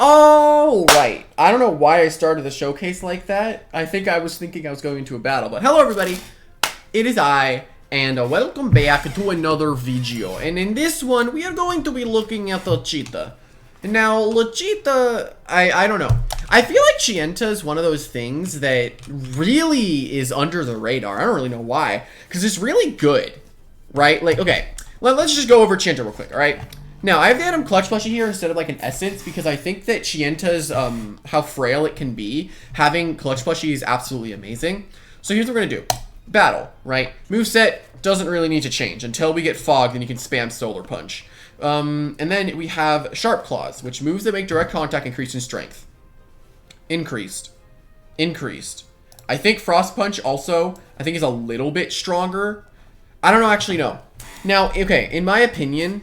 Oh, right. I don't know why I started the showcase like that. I think I was thinking I was going into a battle. But hello, everybody. It is I, and welcome back to another video. And in this one, we are going to be looking at the Chienta. Now, Chienta, I don't know. I feel like Chienta is one of those things that really is under the radar. I don't really know why. Because it's really good, right? Like, okay, let's just go over Chienta real quick, all right? Now, I have the item Clutch Plushie here instead of like an Essence because I think that Chienta's, how frail it can be, having Clutch Plushie is absolutely amazing. So here's what we're going to do. Battle, right? Moveset doesn't really need to change. Until we get Fog, then you can spam Solar Punch. And then we have Sharp Claws, which moves that make direct contact increase in strength. Increased. Increased. I think Frost Punch also, I think is a little bit stronger. I don't know, actually, no. Now, okay, in my opinion,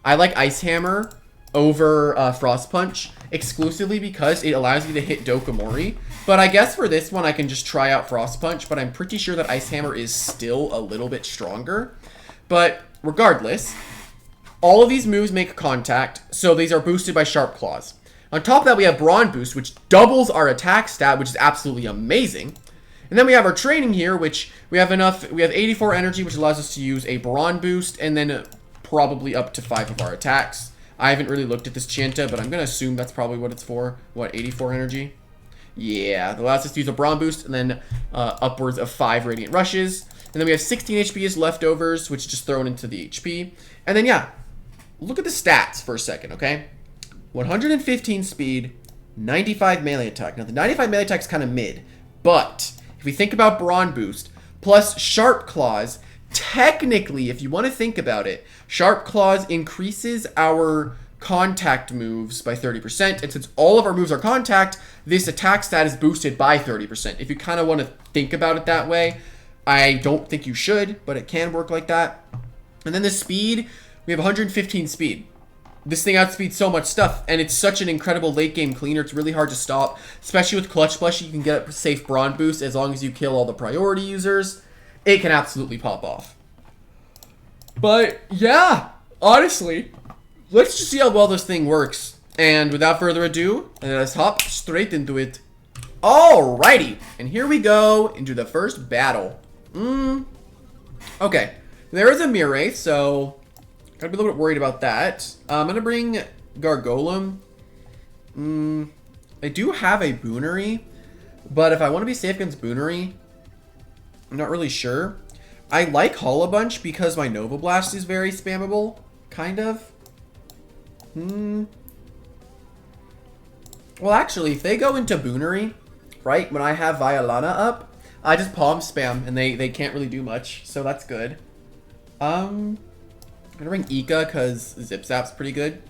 I like Ice Hammer over Frost Punch exclusively because it allows you to hit Dokomori. But I guess for this one, I can just try out Frost Punch, but I'm pretty sure that Ice Hammer is still a little bit stronger. But regardless, all of these moves make contact, so these are boosted by Sharp Claws. On top of that, we have Brawn Boost, which doubles our attack stat, which is absolutely amazing. And then we have our training here, which we have 84 energy, which allows us to use a Brawn Boost, and then probably up to 5 of our attacks. I haven't really looked at this Chienta, but I'm going to assume that's probably what it's for. What, 84 energy? Yeah, it allows us to use a Brawn Boost, and then upwards of 5 Radiant Rushes. And then we have 16 HP as leftovers, which is just thrown into the HP. And then, yeah, look at the stats for a second, okay? 115 speed, 95 melee attack. Now, the 95 melee attack is kind of mid, but if we think about Brawn Boost, plus Sharp Claws, technically, if you want to think about it, Sharp Claws increases our contact moves by 30%, and since all of our moves are contact, this attack stat is boosted by 30%. If you kind of want to think about it that way, I don't think you should, but it can work like that. And then the speed, we have 115 speed. This thing outspeeds so much stuff, and it's such an incredible late game cleaner. It's really hard to stop, especially with Clutch Plushie. You can get a safe Brawn Boost as long as you kill all the priority users. It can absolutely pop off. But yeah, honestly, let's just see how well this thing works. And without further ado, let's hop straight into it. Alrighty, and here we go into the first battle. Okay, there is a Mirror, so gotta be a little bit worried about that. I'm gonna bring Gargolem. I do have a Boonery, but if I want to be safe against Boonery, I'm not really sure. I like Hollow Bunch because my Nova Blast is very spammable, kind of. Well, actually, if they go into Boonery, right, when I have Violana up, I just palm spam, and they can't really do much, so that's good. I'm gonna bring Ika because Zip Zap's pretty good.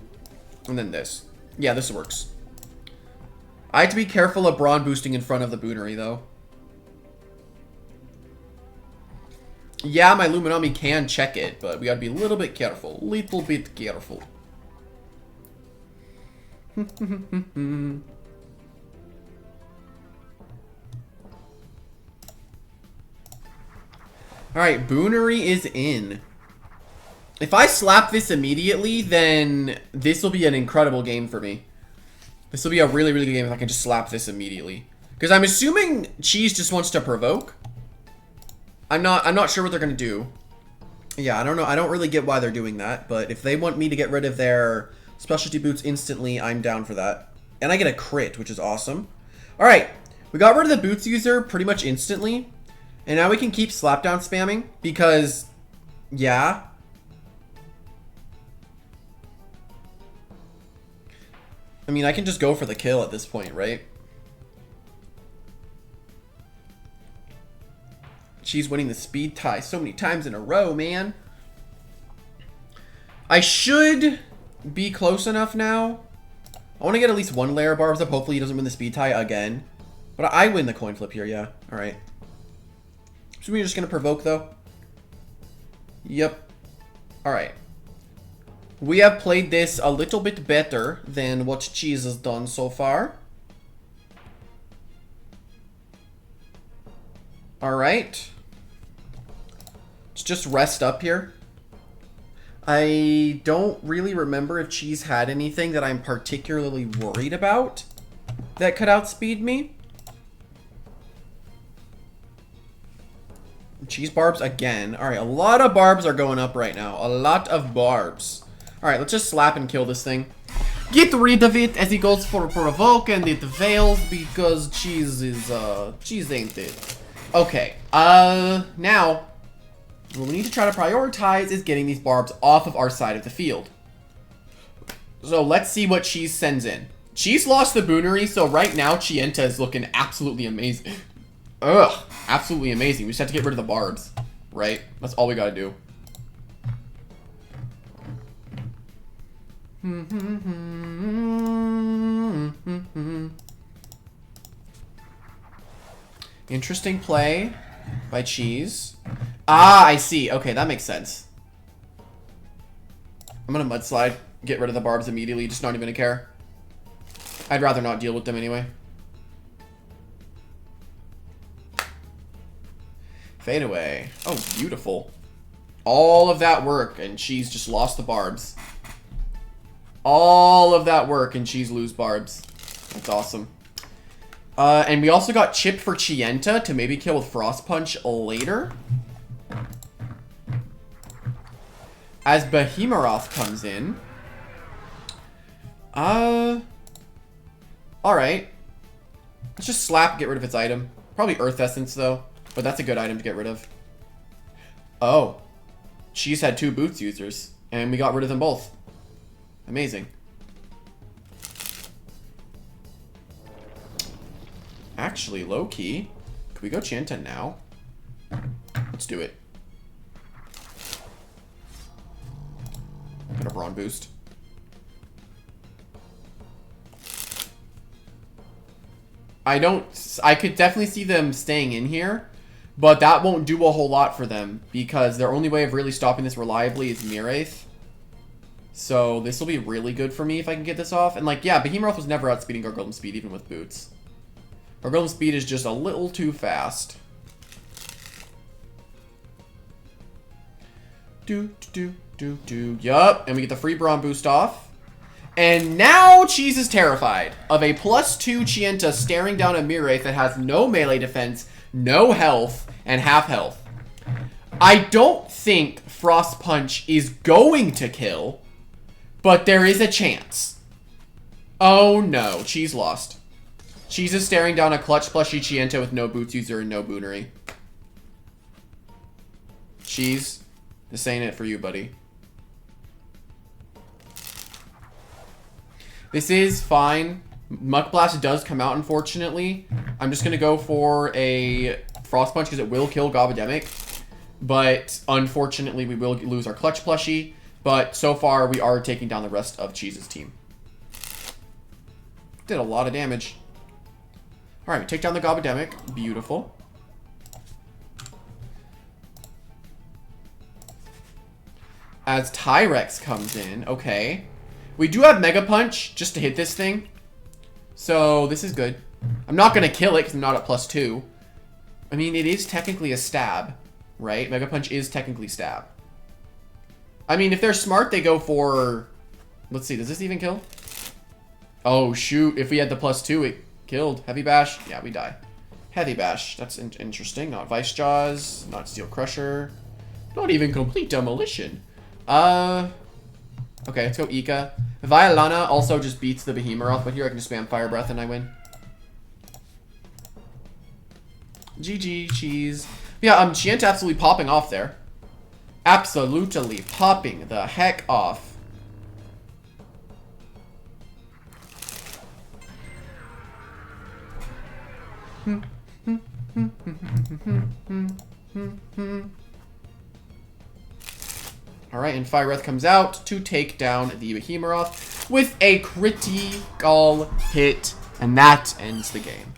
And then this. Yeah, this works. I have to be careful of Brawn boosting in front of the Boonery, though. Yeah, my Luminami can check it, but we gotta be a little bit careful. Little bit careful. Alright, Boonery is in. If I slap this immediately, then this will be an incredible game for me. This will be a really, really good game if I can just slap this immediately. Because I'm assuming Cheese just wants to provoke. I'm not sure what they're gonna do. Yeah, I don't know. I don't really get why they're doing that, but if they want me to get rid of their specialty boots instantly, I'm down for that. And I get a crit, which is awesome. Alright, we got rid of the boots user pretty much instantly. And now we can keep slapdown spamming because, yeah. I mean, I can just go for the kill at this point, right? She's winning the speed tie so many times in a row, man. I should be close enough now. I want to get at least one layer of barbs up. Hopefully he doesn't win the speed tie again. But I win the coin flip here, yeah. Alright. So we're just going to provoke, though. Yep. Alright. We have played this a little bit better than what Cheese has done so far. Alright. Let's just rest up here. I don't really remember if Cheese had anything that I'm particularly worried about that could outspeed me. Cheese barbs again. Alright, a lot of barbs are going up right now. A lot of barbs. Alright, let's just slap and kill this thing. Get rid of it as he goes for a provoke and it fails because Cheese is, Cheese ain't it. Okay, now, what we need to try to prioritize is getting these barbs off of our side of the field. So let's see what Cheese sends in. Cheese lost the Boonery, so right now Chienta is looking absolutely amazing. Ugh, absolutely amazing. We just have to get rid of the barbs, right? That's all we gotta do. Interesting play by Cheese. Ah, I see. Okay, that makes sense. I'm gonna mudslide, get rid of the barbs immediately, just not even gonna care. I'd rather not deal with them anyway. Fade away. Oh, beautiful. All of that work, and Cheese just lost the barbs. All of that work, and Cheese lose barbs. That's awesome. And we also got Chip for Chienta to maybe kill with Frost Punch later. As Behemoth comes in. Alright. Let's just slap, get rid of its item. Probably Earth Essence, though. But that's a good item to get rid of. Oh. Cheese had 2 Boots users. And we got rid of them both. Amazing. Actually, low-key. Can we go Chienta now? Let's do it. Got a Brawn boost. I could definitely see them staying in here, but that won't do a whole lot for them because their only way of really stopping this reliably is Miraith. So this will be really good for me if I can get this off. And like, yeah, Behemoth was never outspeeding Gargolem speed even with boots. Gargolem speed is just a little too fast. Yup, and we get the free Brawn boost off. And now Cheese is terrified of a +2 Chienta staring down a Miraith that has no melee defense, no health, and half health. I don't think Frost Punch is going to kill, but there is a chance. Oh no, Cheese lost. Cheese is staring down a clutch plushie Chienta with no boots user and no boonery. Cheese, this ain't it for you, buddy. This is fine. Muck Blast does come out, unfortunately. I'm just going to go for a Frost Punch because it will kill Gobademic. But unfortunately, we will lose our Clutch Plushie. But so far, we are taking down the rest of Cheese's team. Did a lot of damage. Alright, take down the Gobademic. Beautiful. As Tyrex comes in. Okay. We do have Mega Punch just to hit this thing. So, this is good. I'm not going to kill it because I'm not at +2. I mean, it is technically a stab, right? Mega Punch is technically stab. I mean, if they're smart, they go for... Let's see, does this even kill? Oh, shoot. If we had the +2, it killed. Heavy Bash. Yeah, we die. Heavy Bash. That's interesting. Not Vice Jaws. Not Steel Crusher. Not even Complete Demolition. Okay, let's go Ika. Violana also just beats the Behemoth, but here I can just spam Fire Breath and I win. GG, Cheese. Yeah, Chienta absolutely popping off there. Absolutely popping the heck off. Alright, and Fire Breath comes out to take down the Behemoth with a critical hit, and that ends the game.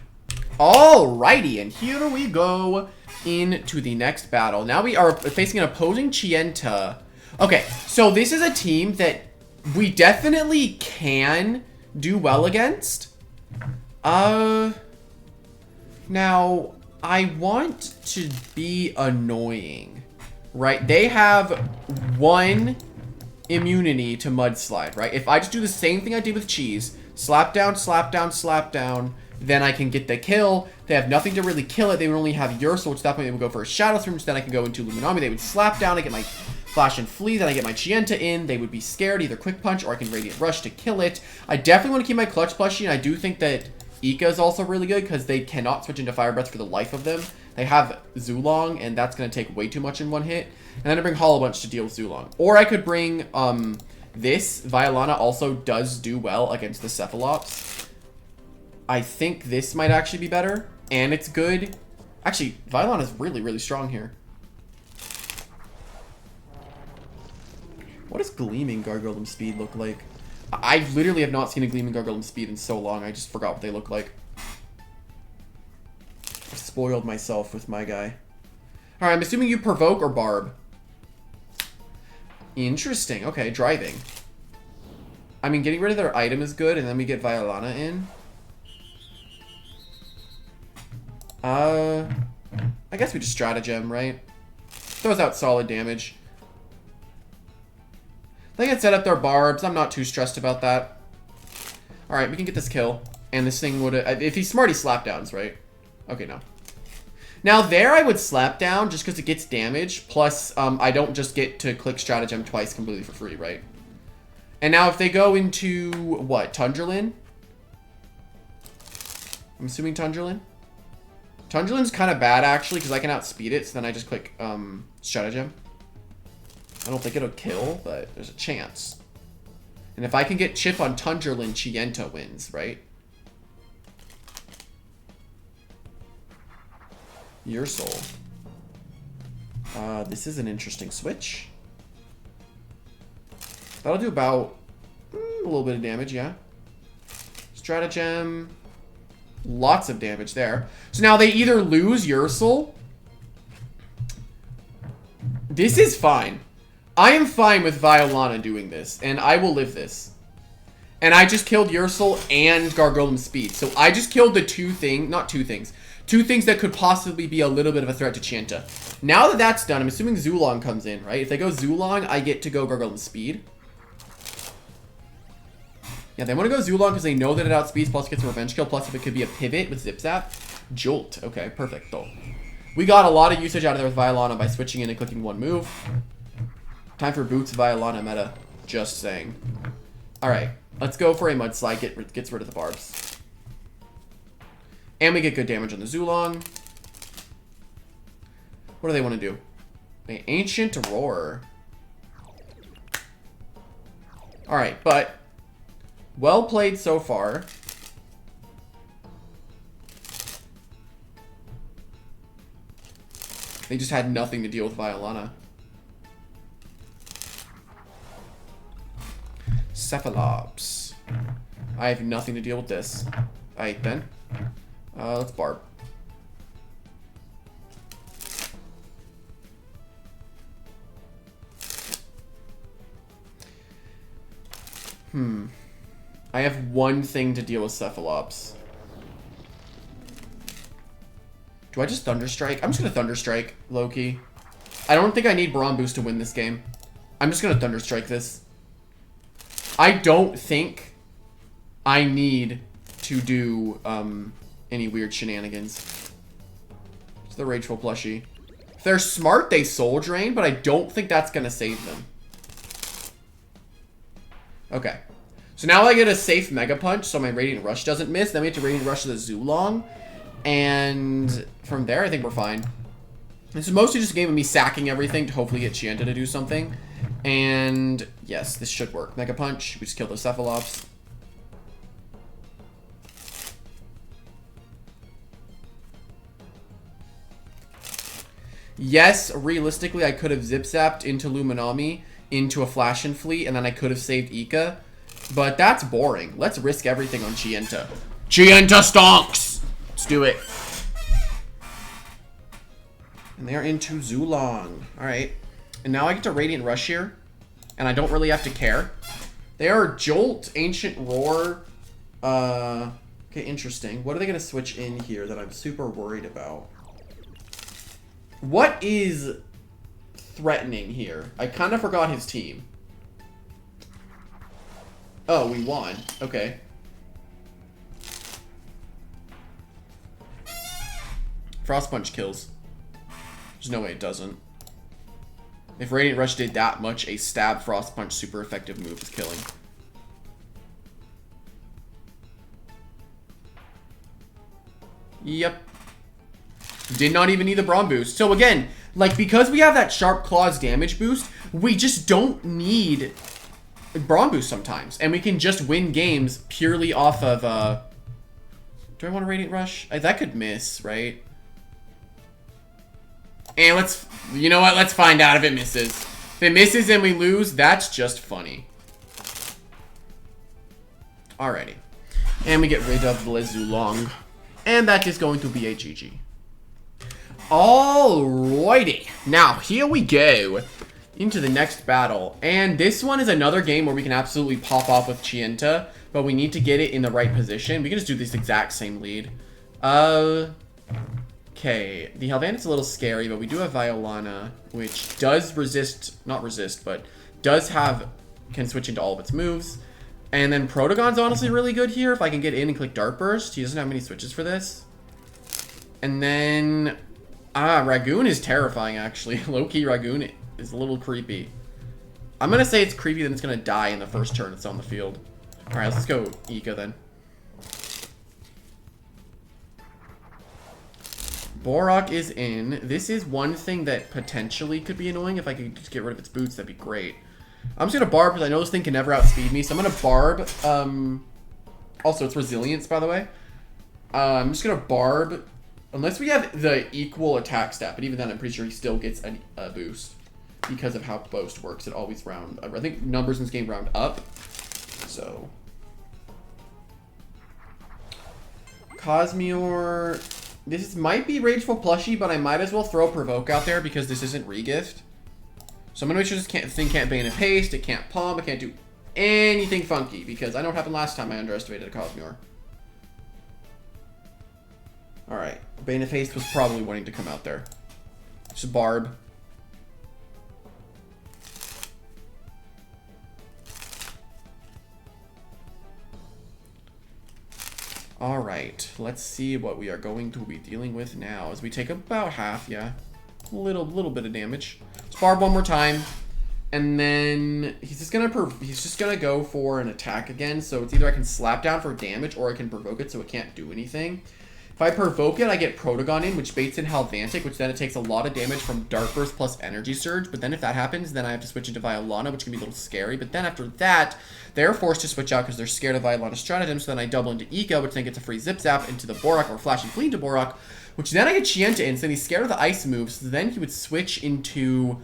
Alrighty, and here we go into the next battle. Now we are facing an opposing Chienta. Okay, so this is a team that we definitely can do well against. Now, I want to be annoying. Right, they have 1, immunity to Mudslide, right? If I just do the same thing I did with Cheese, slap down, slap down, slap down, then I can get the kill. They have nothing to really kill it. They would only have Ursul, which at that point they would go for a Shadow Swim, which then I can go into Luminami. They would slap down, I get my Flash and Flee, then I get my Chienta in. They would be scared, either Quick Punch or I can Radiant Rush to kill it. I definitely want to keep my Clutch plushie, and I do think that Ika is also really good because they cannot switch into Fire Breath for the life of them. They have Zulong, and that's going to take way too much in one hit. And then I bring Hollow Bunch to deal with Zulong. Or I could bring this. Violana also does do well against the Cephalops. I think this might actually be better, and it's good. Actually, Violana is really, really strong here. What does Gleaming Gargoyle Speed look like? I literally have not seen a Gleaming Gargoyle Speed in so long. I just forgot what they look like. I spoiled myself with my guy. Alright, I'm assuming you Provoke or Barb. Interesting. Okay, Driving. I mean, getting rid of their item is good, and then we get Violana in. I guess we just Stratagem, right? Throws out solid damage. They can set up their barbs. I'm not too stressed about that. Alright, we can get this kill. And this thing would... if he's smart, he slap downs, right? Okay, no. Now, there I would slap down just because it gets damage. Plus, I don't just get to click Stratagem twice completely for free, right? And now if they go into... what? Tundralin? I'm assuming Tundralin? Tundralin's kind of bad, actually, because I can outspeed it. So then I just click Stratagem. I don't think it'll kill, but there's a chance. And if I can get Chip on Tundralin, Chienta wins, right? Ursul. This is an interesting switch. That'll do about a little bit of damage, yeah. Stratagem. Lots of damage there. So now they either lose Ursul. This is fine. I am fine with Violana doing this, and I will live this. And I just killed Ursul and Gargolem Speed. So I just killed the two things that could possibly be a little bit of a threat to Chienta. Now that that's done, I'm assuming Zulong comes in, right? If they go Zulong, I get to go Gargolem Speed. Yeah, they want to go Zulong because they know that it outspeeds, plus it gets a revenge kill, plus if it could be a pivot with Zip Zap. Jolt. Okay, perfect, though. We got a lot of usage out of there with Violana by switching in and clicking one move. Time for Boots Violana meta. Just saying. Alright, let's go for a Mudslide. Gets rid of the barbs. And we get good damage on the Zulong. What do they want to do? An Ancient Roar. Alright, but... well played so far. They just had nothing to deal with Violana. Cephalops. I have nothing to deal with this. Alright then. Let's Barb. I have one thing to deal with Cephalops. Do I just Thunderstrike? I'm just gonna Thunderstrike, low-key. I don't think I need Braum Boost to win this game. I'm just gonna Thunderstrike this. I don't think I need to do any weird shenanigans. It's the Rageful plushie. If they're smart, they Soul Drain, but I don't think that's gonna save them. Okay. So now I get a safe Mega Punch, so my Radiant Rush doesn't miss. Then we have to Radiant Rush to the Zulong. And from there, I think we're fine. This is mostly just a game of me sacking everything to hopefully get Chienta to do something. And yes, this should work. Mega Punch. We just killed the Cephalops. Yes, realistically, I could have Zip-Zapped into Luminami, into a Flash and Fleet, and then I could have saved Ika. But that's boring. Let's risk everything on Chienta. Chienta stonks! Let's do it. And they're into Zulong. Alright. And now I get to Radiant Rush here. And I don't really have to care. They are Jolt, Ancient Roar. Okay, interesting. What are they going to switch in here that I'm super worried about? What is threatening here? I kind of forgot his team. Oh, we won. Okay. Frost Punch kills. There's no way it doesn't. If Radiant Rush did that much, a stab Frost Punch super effective move is killing. Yep. Did not even need the Braum boost. So again, like, because we have that Sharp Claws damage boost, we just don't need Braum boost sometimes. And we can just win games purely off of, do I want a Radiant Rush? That could miss, right? And let's, you know what? Let's find out if it misses. If it misses and we lose, that's just funny. Alrighty. And we get rid of Blazulong. And that is going to be a GG. Alrighty. Now, here we go into the next battle. And this one is another game where we can absolutely pop off with Chienta, but we need to get it in the right position. We can just do this exact same lead. Okay. The Halvantic's a little scary, but we do have Violana, which does resist, not resist, but does have, can switch into all of its moves. And then Protogon's honestly really good here. If I can get in and click Dart Burst. He doesn't have many switches for this. And then... Ragoon is terrifying, actually. Low-key, Ragoon is a little creepy. I'm going to say it's creepy, then it's going to die in the first turn it's on the field. Alright, let's go Ika, then. Borak is in. This is one thing that potentially could be annoying. If I could just get rid of its boots, that'd be great. I'm just going to Barb because I know this thing can never outspeed me. So I'm going to Barb. Also, it's Resilience, by the way. I'm just going to Barb. Unless we have the equal attack stat. But even then, I'm pretty sure he still gets a boost. Because of how Boast works. It always round. I think numbers in this game round up. So. Cosmeor. This might be Rageful Plushie, but I might as well throw Provoke out there because this isn't Regift. So I'm going to make sure this thing can't Bane and Haste, it can't Palm, it can't do anything funky, because I know what happened last time I underestimated a Cosmeor. Alright, Bane and Haste was probably wanting to come out there. Just Barb. Alright, let's see what we are going to be dealing with now. As we take about half, yeah. A little bit of damage. Let's Barb one more time. And then he's just gonna go for an attack again. So it's either I can slap down for damage or I can provoke it so it can't do anything. If I provoke it, I get Protogon in, which baits in Halvantic, which then it takes a lot of damage from Dark Burst plus Energy Surge. But then if that happens, then I have to switch into Violana, which can be a little scary. But then after that, they're forced to switch out because they're scared of Violana Stratagem. So then I double into Ika, which then gets a free Zip Zap into the Borak, or Flashing Flee into Borak, which then I get Chienta in. So then he's scared of the Ice moves. So then he would switch into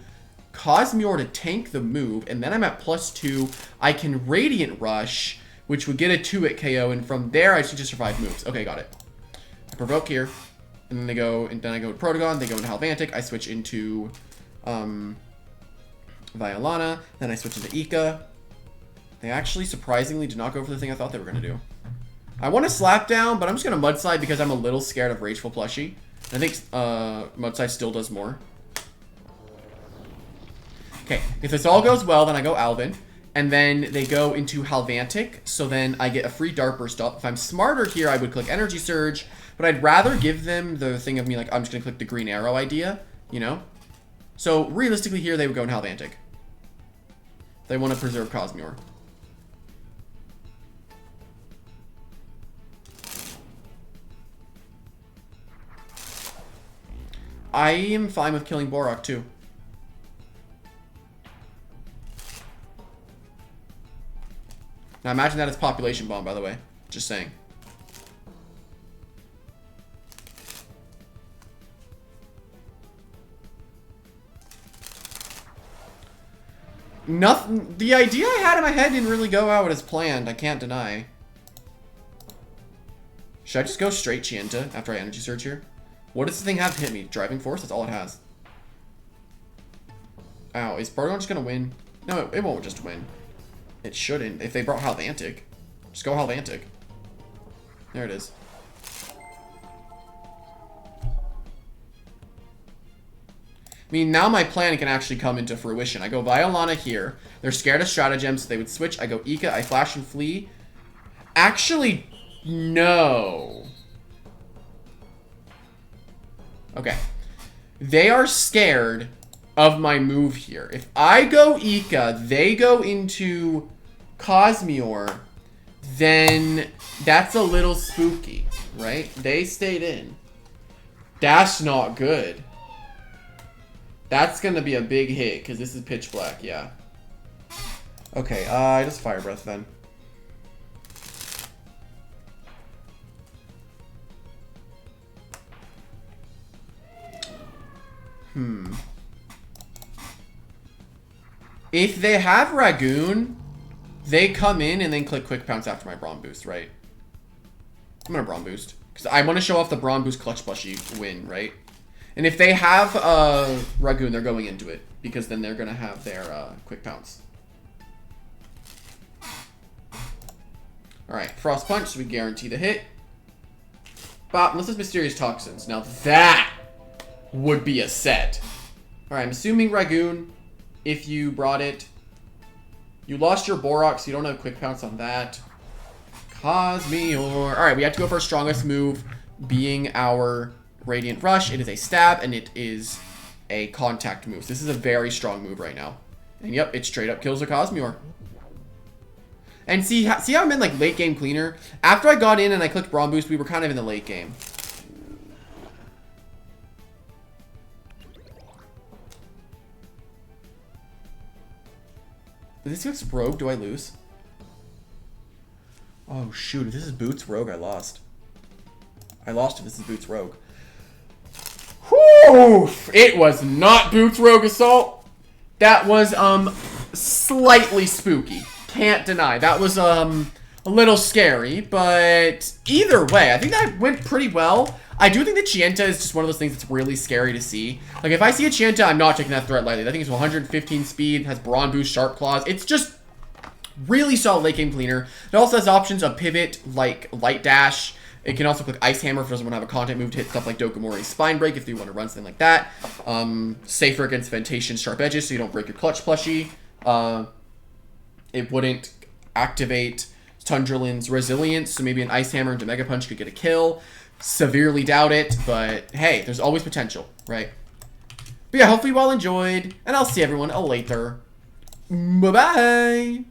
Cosmeor to tank the move. And then I'm at +2. I can Radiant Rush, which would get a 2-hit KO. And from there, I should just survive moves. Okay, got it. I provoke here, and then I go to Protogon, they go into Halvantic, I switch into Violana, then I switch into Ika. They actually surprisingly did not go for the thing I thought they were going to do. I want to Slap Down, but I'm just going to Mudslide because I'm a little scared of Rageful Plushie. I think Mudslide still does more. Okay, if this all goes well, then I go Alvin. And then they go into Halvantic, so then I get a free Dart Burst up. If I'm smarter here, I would click Energy Surge, but I'd rather give them the thing of me, like, I'm just going to click the Green Arrow idea, you know? So, realistically here, they would go in Halvantic. They want to preserve Cosmeor. I am fine with killing Borak, too. Now imagine that as Population Bomb, by the way. Just saying. Nothing. The idea I had in my head didn't really go out as planned. I can't deny. Should I just go straight Chienta after I Energy Surge here? What does this thing have to hit me? Driving Force? That's all it has. Ow. Is Protogon just gonna win? No, it won't just win. It shouldn't. If they brought Halvantic. Just go Halvantic. There it is. mean, now my plan can actually come into fruition. I go Violana here. They're scared of Stratagem, so they would switch. I go Ika, I flash and flee. Actually, no. Okay. They are scared of my move here. If I go Ika, they go into Cosmere, then that's a little spooky, right? They stayed in. That's not good. That's going to be a big hit, because this is pitch black, yeah. Okay, I just Fire Breath then. If they have Ragoon, they come in and then click Quick Pounce after my Braum Boost, right? I'm gonna Braum Boost. Because I want to show off the Braum Boost Clutch Plushie win, right? And if they have Ragoon, they're going into it. Because then they're gonna have their Quick Pounce. Alright, Frost Punch, so we guarantee the hit. Bop, unless it's Mysterious Toxins. Now that would be a set. Alright, I'm assuming Ragoon. If you brought it, you lost your Borok, so you don't have Quick Pounce on that. Cosmere. Alright, we have to go for our strongest move, being our Radiant Rush. It is a stab, and it is a contact move. So this is a very strong move right now. And yep, it straight up kills a Cosmere. And see how I'm in like late game cleaner? After I got in and I clicked Braum Boost, we were kind of in the late game. If this goes Rogue, do I lose? Oh, shoot. If this is Boots Rogue, I lost. I lost if this is Boots Rogue. Whew! It was not Boots Rogue Assault. That was, slightly spooky. Can't deny. That was, a little scary, but either way, I think that went pretty well. I do think that Chienta is just one of those things that's really scary to see. Like, if I see a Chienta, I'm not taking that threat lightly. That thing is 115 speed, has Brawn Boost, Sharp Claws. It's just really solid late game cleaner. It also has options of pivot, like Light Dash. It can also click Ice Hammer if it doesn't want to have a content move to hit stuff like Dokomori's Spine Break if you want to run something like that. Safer against Ventation, Sharp Edges, so you don't break your Clutch Plushie. It wouldn't activate Tundralin's Resilience, so maybe an Ice Hammer into Mega Punch could get a kill. Severely doubt it, but hey, there's always potential, right? But yeah, hopefully you all enjoyed, and I'll see everyone later. Bye-bye!